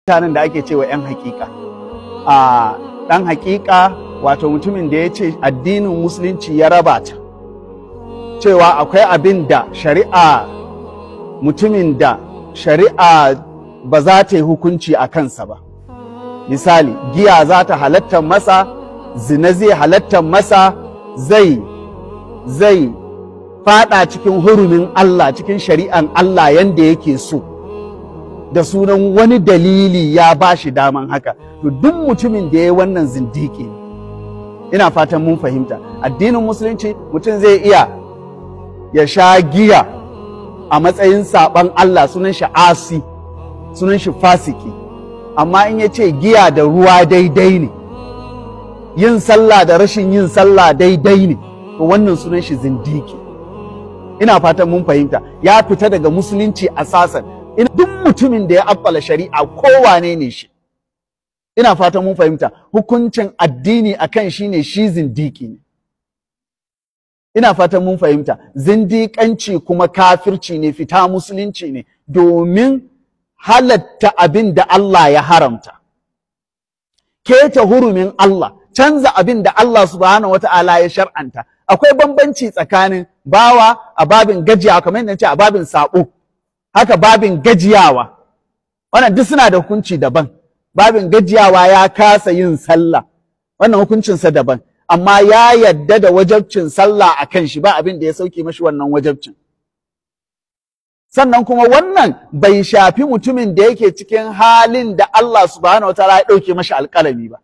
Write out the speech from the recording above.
mutanen da ake cewa 'yan hakika. Ɗan hakika wato mutumin da ya ce addinin musulunci ya raba ta, cewa akwai abin da shari'a, mutumin da shari'a ba za ta yi hukunci a kansa ba. Misali, giya za ta halatta masa, zina zai halatta masa, zai fada cikin hurumin Allah, cikin shari'an Allah yanda yake so, da sunan wani dalili ya ba shi daman haka. To duk mutumin da ya yi wannan zindiki ne. Ina fatan mun fahimta. Addinin musulunci mutum zai iya ya sha giya a matsayin saban Allah, sunan shi asi, sunan shi fasiki. Amma in ya ce giya da ruwa daidai ne, yin sallah da rashin yin sallah daidai ne, to wannan sunan shi zindiki. Ina fatan mun fahimta. Ya fita daga musulunci asasan. Duk mutumin da ya abbala shari'a kowane ne shi. Ina fatan mun fahimta. Hukuncin addini akan shi ne shi zindiki ne. Ina fatan mun fahimta. Zindiƙanci kuma kafirci ne, fita musulunci ne, domin halatta abin da Allah ya haramta. Keta hurumin Allah, canza abin da Allah subhanahu wata'ala ya shar'anta. Akwai bambanci tsakanin bawa a babin gajiyawa, kamar yadda ce a babin saɓo, haka babin gajiyawa. Wannan duk suna da hukunci daban. Babin gajiyawa ya kasa yin sallah, wannan hukuncinsa daban. Amma ya yadda da wajabcin sallah a kan shi, ba abin da ya sauke mashi wannan wajabcin. Sannan kuma wannan bai shafi mutumin da yake cikin halin da Allah subhanahu wataala ya ɗauke mashi alƙalami ba.